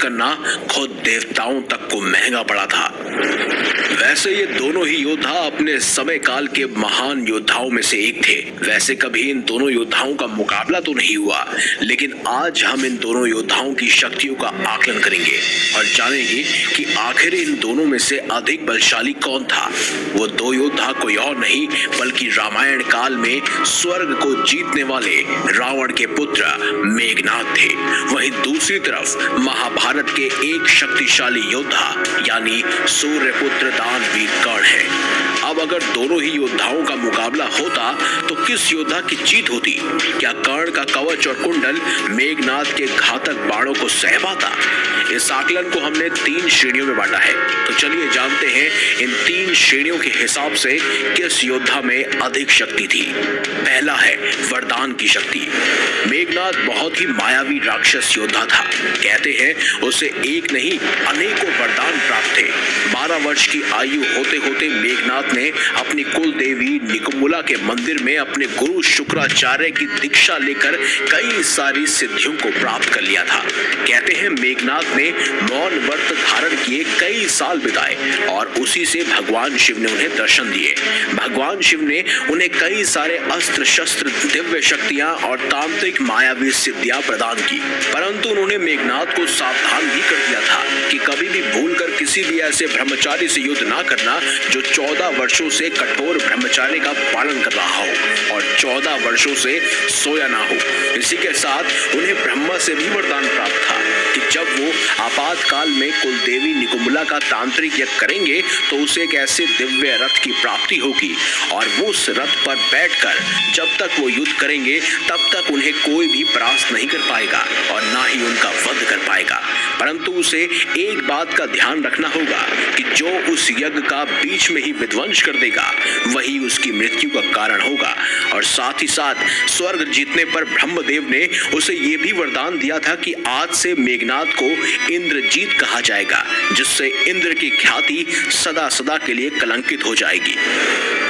करना खुद देवताओं तक को महंगा पड़ा था। वैसे ये दोनों ही योद्धा अपने समय काल के महान योद्धाओं में से एक थे। वैसे कभी इन दोनों योद्धाओं का मुकाबला तो नहीं हुआ, लेकिन आज हम इन दोनों योद्धाओं की शक्तियों का आकलन करेंगे और जानेंगे कि आखिर इन दोनों में से अधिक बलशाली कौन था। वो दो योद्धा कोई और नहीं बल्कि रामायण काल में स्वर्ग को जीतने वाले रावण के पुत्र मेघनाद थे। वहीं दूसरी तरफ महाभारत के एक शक्तिशाली योद्धा यानी सूर्यपुत्र दानवीर कर्ण है। अब अगर दोनों ही योद्धाओं का मुकाबला होता तो किस योद्धा की जीत होती? क्या कर्ण का कवच और कुंडल मेघनाद के घातक बाणों को सह पाता? इस आकलन को हमने 3 श्रेणियों में बांटा है, तो चलिए जानते हैं इन 3 श्रेणियों के हिसाब से किस योद्धा में अधिक शक्ति थी। पहला है वरदान की शक्ति। मेघनाद बहुत ही मायावी राक्षस योद्धा था। कहते हैं उसे एक नहीं अनेकों वरदान प्राप्त थे। 12 वर्ष की आयु होते होते मेघनाद ने अपनी कुल देवी निकुम्बला के मंदिर में अपने गुरु शुक्राचार्य की दीक्षा लेकर कई सारी सिद्धियों को प्राप्त कर लिया था। कहते हैं मेघनाद ने मौन व्रत धारण किए कई साल बिताए और उसी से भगवान शिव ने उन्हें दर्शन दिए। भगवान शिव ने उन्हें कई सारे अस्त्र शस्त्र, दिव्य शक्तियां और तांत्रिक मायावी सिद्धियां प्रदान की, परंतु उन्होंने मेघनाद को सावधान भी कर दिया था कि कभी भी भूलकर किसी भी ऐसे ब्रह्मचारी से युद्ध ना करना जो 14 वर्षों से कठोर ब्रह्मचार्य का पालन कर रहा हो और 14 वर्षों से सोया ना हो। इसी के साथ उन्हें ब्रह्मा से भी वरदान प्राप्त था कि जब वो आपातकाल में कुलदेवी निकुम्बला का तांत्रिक यज्ञ करेंगे तो उसे एक ऐसे दिव्य रथ की प्राप्ति होगी और वो उस रथ पर बैठकर जब तक वो युद्ध करेंगे तब तक उन्हें कोई भी परास्त नहीं कर पाएगा और ना ही उनका वध कर पाएगा। परंतु उसे एक बात का ध्यान रखना होगा कि जो उस यज्ञ का बीच में ही विध्वंस कर देगा वही उसकी मृत्यु का कारण होगा। और साथ ही साथ स्वर्ग जीतने पर ब्रह्मदेव ने उसे ये भी वरदान दिया था कि आज से मेघनाद को इंद्रजीत कहा जाएगा, जिससे इंद्र की ख्याति सदा सदा के लिए कलंकित हो जाएगी।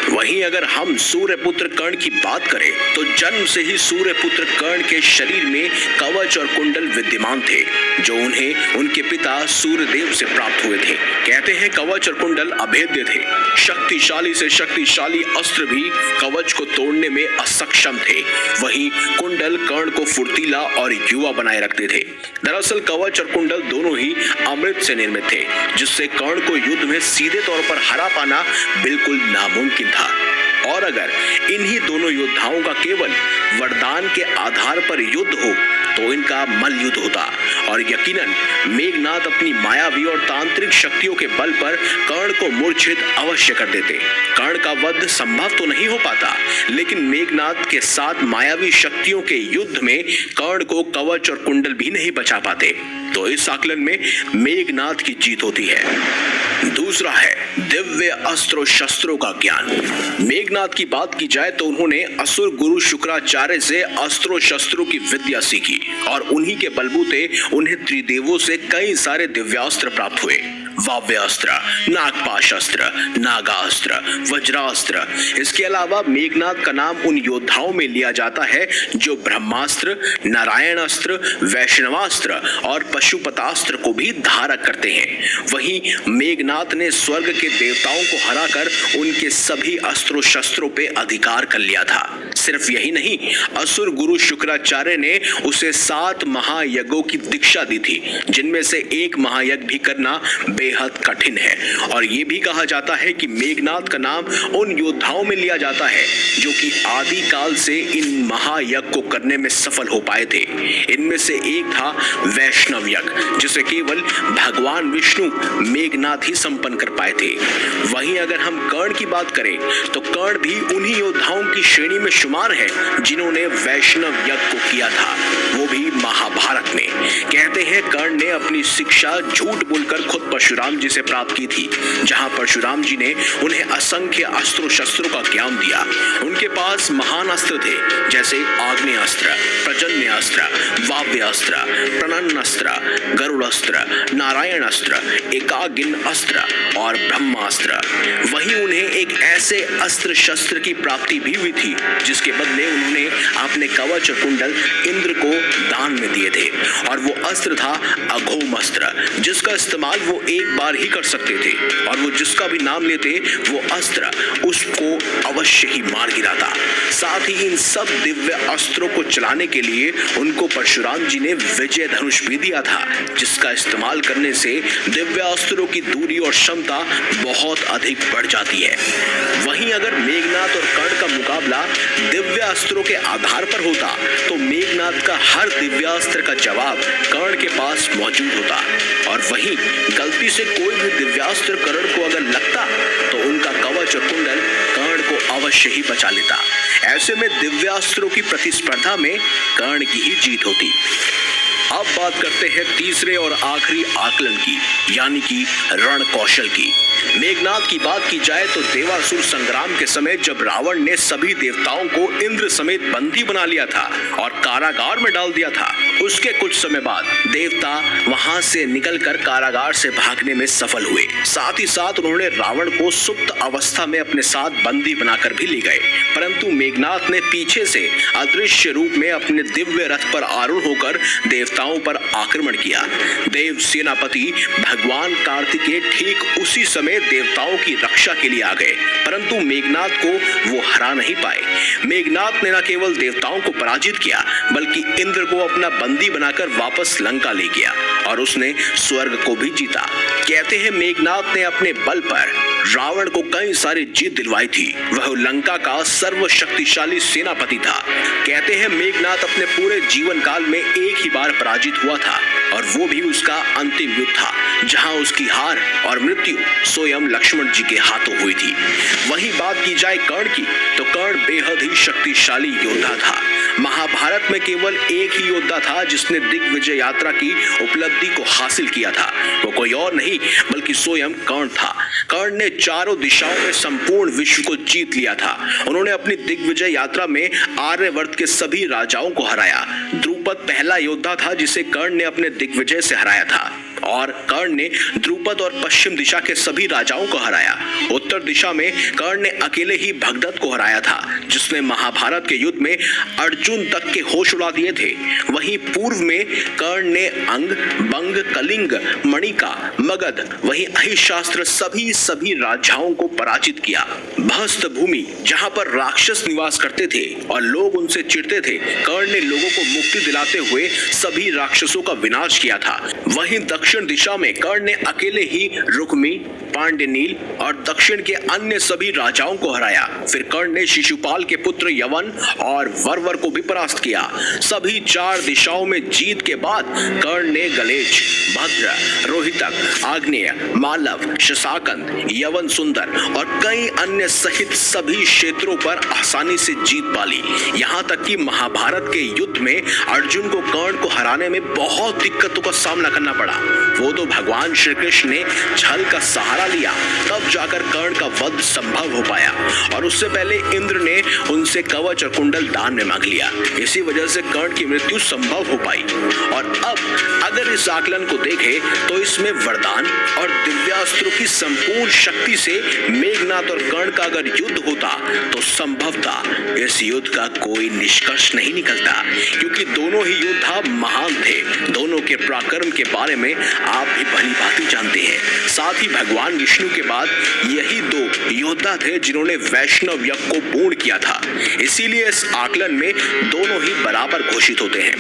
वहीं अगर हम सूर्यपुत्र कर्ण की बात करें तो जन्म से ही सूर्यपुत्र कर्ण के शरीर में कवच और कुंडल विद्यमान थे जो उन्हें उनके पिता सूर्यदेव से प्राप्त हुए थे। कहते हैं कवच और कुंडल अभेद्य थे। शक्तिशाली से शक्तिशाली अस्त्र भी कवच को तोड़ने में असक्षम थे। वहीं कुंडल कर्ण को फुर्तीला और युवा बनाए रखते थे। दरअसल कवच और कुंडल दोनों ही अमृत से निर्मित थे, जिससे कर्ण को युद्ध में सीधे तौर पर हरा पाना बिल्कुल नामुमकिन था। और अगर इन्हीं दोनों योद्धाओं का केवल वरदान के आधार पर युद्ध हो तो इनका मल्ल युद्ध होता और यकीनन मेघनाद अपनी मायावी और तांत्रिक शक्तियों के बल पर कर्ण को मूर्छित अवश्य कर देते। कर्ण का वध संभव तो नहीं हो पाता, लेकिन मेघनाद के साथ मायावी शक्तियों के युद्ध में कर्ण को कवच और कुंडल भी नहीं बचा पाते। तो इस आकलन में मेघनाद की जीत होती है। दूसरा है दिव्य अस्त्रों शस्त्रों का ज्ञान। मेघनाद की बात की जाए तो उन्होंने असुर गुरु शुक्राचार्य से अस्त्रों शस्त्रों की विद्या सीखी और उन्हीं के बलबूते उन्हें त्रिदेवों से कई सारे दिव्यास्त्र प्राप्त हुए। वाव्यास्त्र, नागपाशास्त्र, नागास्त्र, वज्रास्त्र। इसके अलावा मेघनाद का नाम उन योद्धाओं में लिया जाता है जो ब्रह्मास्त्र, नारायणास्त्र, वैष्णवास्त्र और पशुपतास्त्र को भी धारक करते हैं। वहीं मेघनाद ने स्वर्ग के देवताओं को हराकर उनके सभी अस्त्रों शस्त्रों पे अधिकार कर लिया था। सिर्फ यही नहीं, असुर गुरु शुक्राचार्य ने उसे 7 महायज्ञों की दीक्षा दी थी, जिनमें से एक महायज्ञ भी करना बेहद कठिन है। और ये भी कहा जाता है कि मेघनाद का नाम उन योद्धाओं में लिया जाता है जो कि आदि काल से इन महायज्ञ को करने में सफल हो पाए थे। इनमें से एक था वैष्णव यज्ञ, जिसे केवल भगवान विष्णु मेघनाद ही संपन्न कर पाए थे। वहीं अगर हम कर्ण की बात करें तो कर्ण भी उन्हीं योद्धाओं की श्रेणी में शुमार है जिन्होंने वैष्णव यज्ञ को किया था, वो भी महाभारत में। कहते हैं कर्ण ने अपनी शिक्षा झूठ बोलकर खुद पर शुरू परशुराम जी से प्राप्त की थी, जहां परशुराम जी ने उन्हें असंख्य अस्त्रों शस्त्रों का ज्ञान दिया। उनके पास महान अस्त्र थे, जैसे आग्नेय अस्त्र, प्रजन्य अस्त्र, वाव्य अस्त्र, प्रणन अस्त्र, गरुड़ अस्त्र, नारायण अस्त्र, एकागिन अस्त्र और ब्रह्मास्त्र। वहीं उन्हें एक ऐसे अस्त्र शस्त्र की प्राप्ति भी हुई थी, जिसके बदले उन्होंने अपने कवच और कुंडल इंद्र को दान में दिए थे, और वो अस्त्र था अघोम अस्त्र, जिसका इस्तेमाल वो एक बार ही कर सकते थे, और वो जिसका भी नाम लेते वो अस्त्र उसको अवश्य ही मार गिराता। साथ ही इन सब दिव्य अस्त्रों को चलाने के लिए उनको परशुराम जी ने विजय धनुष भी दिया था, जिसका इस्तेमाल करने से दिव्य अस्त्रों की दूरी और क्षमता बहुत अधिक बढ़ जाती है। वहीं अगर मेघनाद और कर्ण का मुकाबला दिव्य अस्त्रों के आधार पर होता तो मेघनाद का हर दिव्यास्त्र का जवाब कर्ण के पास मौजूद होता, और वहीं गलती से कोई भी दिव्यास्त्र कर्ण को अगर लगता तो उनका कवच और कुंडल कर्ण को अवश्य ही बचा लेता। ऐसे में दिव्यास्त्रों की प्रतिस्पर्धा में कर्ण की ही जीत होती। अब बात करते हैं तीसरे और आखिरी आकलन की, यानी कि रण कौशल की। मेघनाद की बात की जाए तो देवासुर संग्राम के समय जब रावण ने सभी देवताओं को इंद्र समेत बंदी बना लिया था और कारागार में डाल दिया था, उसके कुछ समय बाद देवता वहां से निकलकर कारागार से भागने में सफल हुए। साथ ही साथ उन्होंने रावण को सुप्त अवस्था में अपने साथ बंदी बनाकर भी ले गए, परंतु मेघनाद ने पीछे से अदृश्य रूप में अपने दिव्य रथ पर आरूढ़ होकर देवताओं पर आक्रमण किया। देव सेनापति भगवान कार्तिकेय ठीक उसी समय देवताओं की रक्षा के लिए आ गए, परंतु मेघनाद को वो हरा नहीं पाए। मेघनाद ने न केवल देवताओं को पराजित किया, बल्कि इंद्र को अपना बंदी बनाकर वापस लंका ले गया और उसने स्वर्ग को भी जीता। कहते हैं मेघनाद ने अपने बल पर रावण को कई सारी जीत दिलवाई थी। वह लंका का सर्वशक्तिशाली सेनापति था। कहते हैं मेघनाद अपने पूरे जीवन काल में एक ही बार पराजित हुआ था, और वो भी उसका अंतिम युद्ध था, जहां उसकी हार और मृत्यु स्वयं लक्ष्मण जी के हाथों हुई थी। वहीं बात की जाए कर्ण की, तो कर्ण बेहद ही शक्तिशाली योद्धा था। महाभारत में केवल एक ही योद्धा था जिसने दिग्विजय यात्रा की उपलब्धि को हासिल किया था। वो कोई और नहीं बल्कि स्वयं कर्ण था। कर्ण ने चारों दिशाओं में संपूर्ण विश्व को जीत लिया था। उन्होंने अपनी दिग्विजय यात्रा में आर्यवर्त के सभी राजाओं को हराया। द्रुपद पहला योद्धा था जिसे कर्ण ने अपने दिग्विजय से हराया था, और कर्ण ने द्रुपद और पश्चिम दिशा के सभी राजाओं को हराया। उत्तर दिशा में कर्ण ने अकेले ही भगदत्त को हराया था, जिसने महाभारत के युद्ध में अर्जुन तक के होश उड़ा दिए थे। वहीं पूर्व में कर्ण ने अंग, बंग, कलिंग, मणिका, मगध, वहीं अहिशास्त्र सभी राजाओं को पराजित किया। भस्त भूमि, जहां पर राक्षस निवास करते थे और लोग उनसे चिढ़ते थे, कर्ण ने लोगों को मुक्ति दिलाते हुए सभी राक्षसों का विनाश किया था। वहीं दक्षिण दिशा में कर्ण ने अकेले ही रुक्मी, पांड्यनील और दक्षिण के अन्य सभी राजाओं को हराया। फिर कर्ण ने शिशुपाल के पुत्र यवन और वरवर को भी परास्त किया। सभी चार दिशाओं में जीत के बाद कर्ण ने गलेच, भद्र, रोहितक, आग्नेय, मालव, शशाकंद, यवन सुंदर और कई अन्य सहित सभी क्षेत्रों पर आसानी से जीत पाली। यहाँ तक कि महाभारत के युद्ध में अर्जुन को कर्ण को हराने में बहुत दिक्कतों का सामना करना पड़ा। वो तो भगवान श्री कृष्ण ने छल का सहारा लिया, तब जाकर कर्ण का वध संभव हो पाया, और उससे पहले इंद्र ने उनसे कवच और कुंडल दान में मांग लिया। इसी वजह से कर्ण की मृत्यु संभव हो पाई। और अब अगर इस आकलन को देखें तो इसमें वरदान और दिव्यास्त्रों की संपूर्ण शक्ति से मेघनाद और कर्ण का अगर युद्ध होता तो संभवतः इस युद्ध का कोई निष्कर्ष नहीं निकलता, क्योंकि दोनों ही योद्धा महान थे। दोनों के पराक्रम के बारे में आप भी भली भांति जानते हैं। साथ ही भगवान विष्णु के बाद यही दो योद्धा थे जिन्होंने वैष्णव यज्ञ को पूर्ण किया था। इसीलिए इस आकलन में दोनों ही बराबर घोषित होते हैं।